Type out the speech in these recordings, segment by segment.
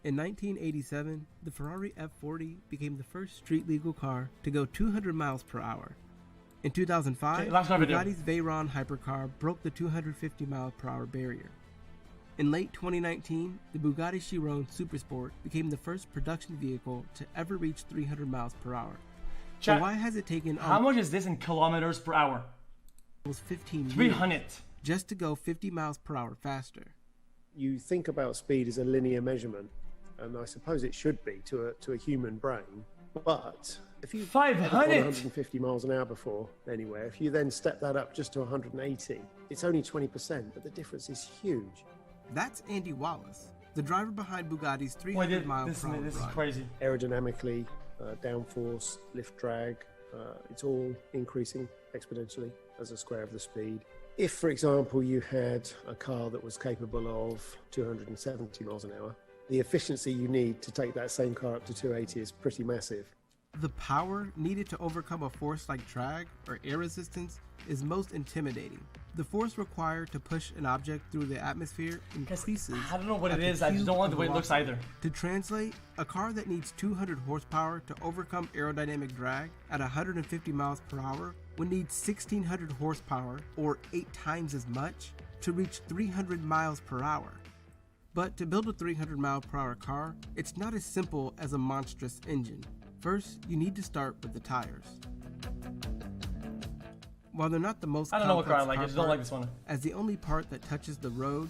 In 1987, the Ferrari F40 became the first street-legal car to go 200 miles per hour. In 2005, Bugatti's Veyron hypercar broke the 250 miles per hour barrier. In late 2019, the Bugatti Chiron Supersport became the first production vehicle to ever reach 300 miles per hour. Chat, so why has it taken how much is this in kilometers per hour? Almost 15 years 300 just to go 50 miles per hour faster. You think about speed as a linear measurement, and I suppose it should be to a human brain. But if you've 150 miles an hour before anywhere, if you then step that up just to 180, it's only 20%, but the difference is huge. That's Andy Wallace, the driver behind Bugatti's 300 miles per hour. This is crazy. Aerodynamically, downforce, lift drag, it's all increasing exponentially as a square of the speed. If, for example, you had a car that was capable of 270 miles an hour, the efficiency you need to take that same car up to 280 is pretty massive. The power needed to overcome a force like drag or air resistance is most intimidating. The force required to push an object through the atmosphere increases. I don't know what it is, I just don't like the way it looks either. To translate, a car that needs 200 horsepower to overcome aerodynamic drag at 150 miles per hour would need 1600 horsepower, or 8 times as much, to reach 300 miles per hour. But to build a 300 mile per hour car, it's not as simple as a monstrous engine. First, you need to start with the tires. While they're not the most I don't know what car I complex like, I just don't like this one. as the only part that touches the road,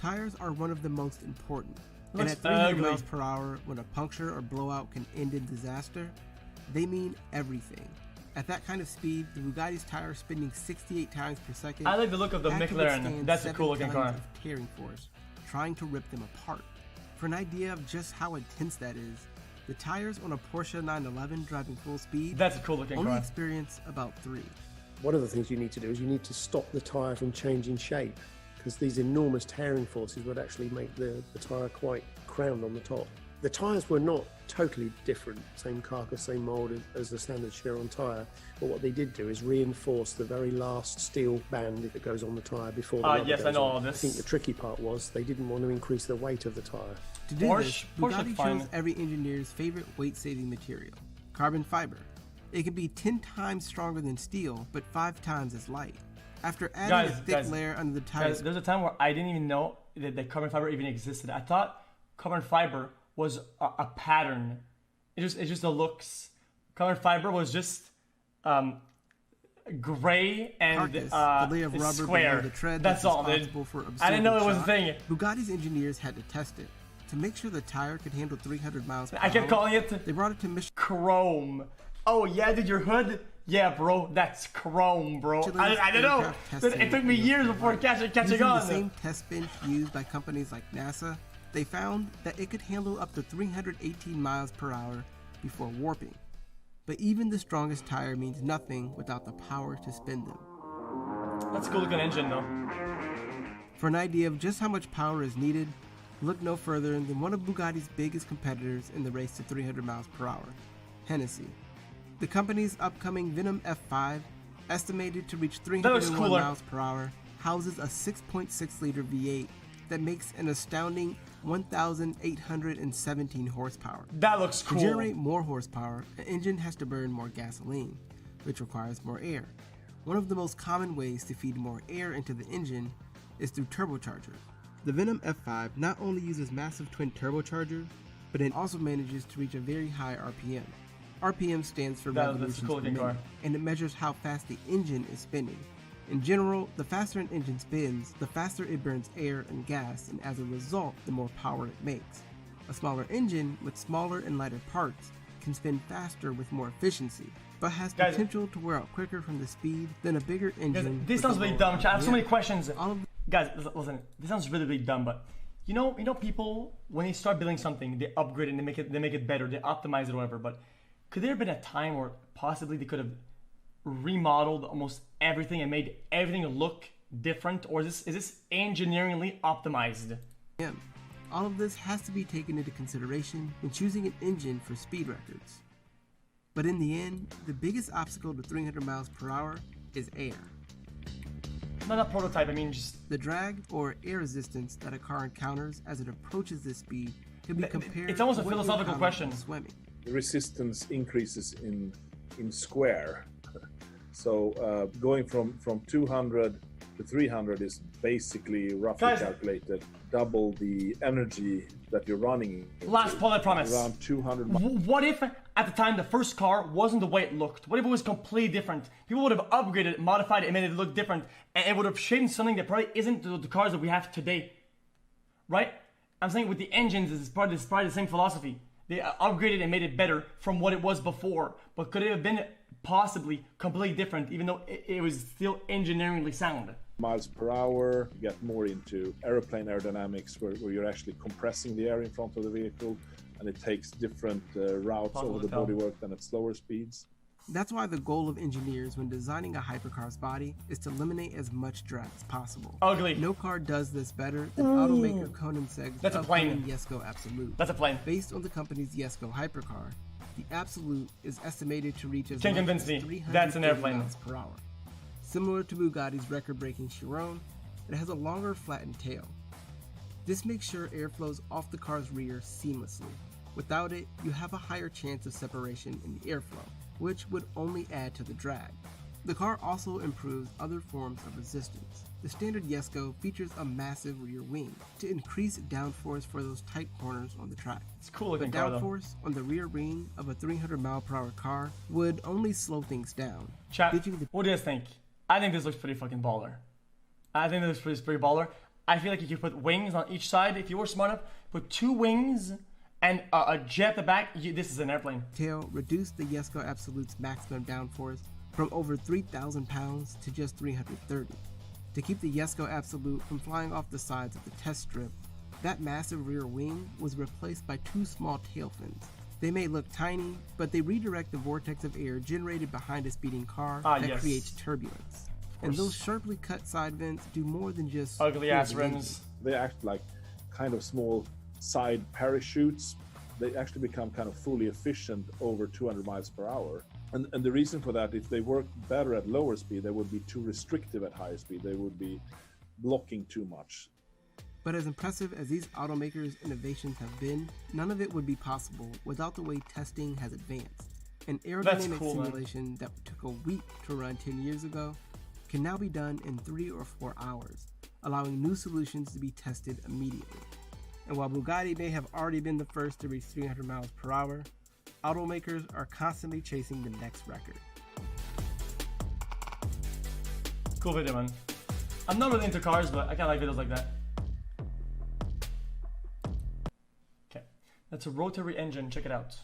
tires are one of the most important. And Looks at 300 ugly. miles per hour, when a puncture or blowout can end in disaster, they mean everything. At that kind of speed, the Bugatti's tires spinning 68 times per second. I like the look of the had to McLaren. withstand That's a 7 cool looking car. tons of tearing force, trying to rip them apart. For an idea of just how intense that is, the tires on a Porsche 911 driving full speed That's a cool looking only car. experience about 3. One of the things you need to do is you need to stop the tyre from changing shape, because these enormous tearing forces would actually make the tyre quite crowned on the top. The tyres were not totally different, same carcass, same mould as the standard Chiron tyre, but what they did do is reinforce the very last steel band that goes on the tyre before the rubber yes, goes I know on. all this. I think the tricky part was they didn't want to increase the weight of the tyre. To do this, Porsche Bugatti fine. chose every engineer's favorite weight-saving material, carbon fiber. It can be 10 times stronger than steel, but 5 times as light. After adding a thick layer under the tires, There's a time where I didn't even know that carbon fiber even existed. I thought carbon fiber was a pattern. It just the looks. Carbon fiber was just gray and carcass, the layer of rubber square. below the tread That's all, dude. responsible for I didn't know it was a absorbing thing. shock. Bugatti's engineers had to test it. To make sure the tire could handle 300 miles per I kept hour, calling it they brought it to Michelin. chrome. Oh yeah, dude, your hood? Yeah, bro, that's chrome, bro. I don't know. It took me years before catching Using on. the same test bench used by companies like NASA, they found that it could handle up to 318 miles per hour before warping. But even the strongest tire means nothing without the power to spin them. That's a cool looking engine, though. For an idea of just how much power is needed, look no further than one of Bugatti's biggest competitors in the race to 300 miles per hour, Hennessy. The company's upcoming Venom F5, estimated to reach 301 miles per hour, houses a 6.6-liter V8 that makes an astounding 1,817 horsepower. That looks cool. To generate more horsepower, an engine has to burn more gasoline, which requires more air. One of the most common ways to feed more air into the engine is through turbochargers. The Venom F5 not only uses massive twin turbochargers, but it also manages to reach a very high RPM. RPM stands for revolutions per minute, and it measures how fast the engine is spinning. In general, the faster an engine spins, the faster it burns air and gas, and as a result, the more power it makes. A smaller engine with smaller and lighter parts can spin faster with more efficiency, but has potential to wear out quicker from the speed than a bigger engine. This sounds really dumb. I have so many questions. Guys, listen, this sounds really, really dumb, but you know people, when they start building something, they upgrade it and they make it better, they optimize it or whatever, but could there have been a time where possibly they could have remodeled almost everything and made everything look different, or is this engineeringly optimized? Yeah. All of this has to be taken into consideration when choosing an engine for speed records. But in the end, the biggest obstacle to 300 miles per hour is air. Not a prototype, I mean just... The drag or air resistance that a car encounters as it approaches this speed can be compared It's almost to a what you philosophical encounter question. while swimming. The resistance increases in square. So going from 200 to 300 is basically roughly Guys, calculated double the energy that you're running into. Last poll, I promise. Around 200 miles. What if at the time the first car wasn't the way it looked? What if it was completely different? People would have upgraded it, modified it, and made it look different, and it would have shaped something that probably isn't the cars that we have today, right? I'm saying with the engines, it's probably the same philosophy. They upgraded and made it better from what it was before, but could it have been possibly completely different, even though it was still engineeringly sound? Miles per hour, you get more into aeroplane aerodynamics where you're actually compressing the air in front of the vehicle, and it takes different routes over the bodywork than at slower speeds. That's why the goal of engineers when designing a hypercar's body is to eliminate as much drag as possible. Ugly. No car does this better than automaker Koenigsegg's That's a plane. Jesko Absolute. That's a plane. Based on the company's Jesko hypercar, the Absolute is estimated to reach as Can't much convince as me. 330 That's an airplane. miles per hour. Similar to Bugatti's record-breaking Chiron, it has a longer flattened tail. This makes sure air flows off the car's rear seamlessly. Without it, you have a higher chance of separation in the airflow, which would only add to the drag. The car also improves other forms of resistance. The standard Jesko features a massive rear wing to increase downforce for those tight corners on the track. It's a cool looking But car though. downforce on the rear wing of a 300 mile per hour car would only slow things down. Chat, ditching the what do you guys think? I think this looks pretty fucking baller. I think this looks pretty baller. I feel like you could put wings on each side. If you were smart enough, put 2 wings and a jet at the back. This is an airplane. tail reduced the Jesko Absolute's maximum downforce from over 3,000 pounds to just 330. To keep the Jesko Absolute from flying off the sides of the test strip, that massive rear wing was replaced by 2 small tail fins. They may look tiny, but they redirect the vortex of air generated behind a speeding car that yes. creates turbulence. And those sharply cut side vents do more than just Ugly cool ass the rims. They act like kind of small side parachutes. They actually become kind of fully efficient over 200 miles per hour. And the reason for that, if they work better at lower speed, they would be too restrictive at higher speed. They would be blocking too much. But as impressive as these automakers' innovations have been, none of it would be possible without the way testing has advanced. An aerodynamic cool, man. simulation that took a week to run 10 years ago can now be done in 3 or 4 hours, allowing new solutions to be tested immediately. And while Bugatti may have already been the first to reach 300 miles per hour, automakers are constantly chasing the next record. Cool video, man. I'm not really into cars, but I kind of like videos like that. Okay, that's a rotary engine. Check it out.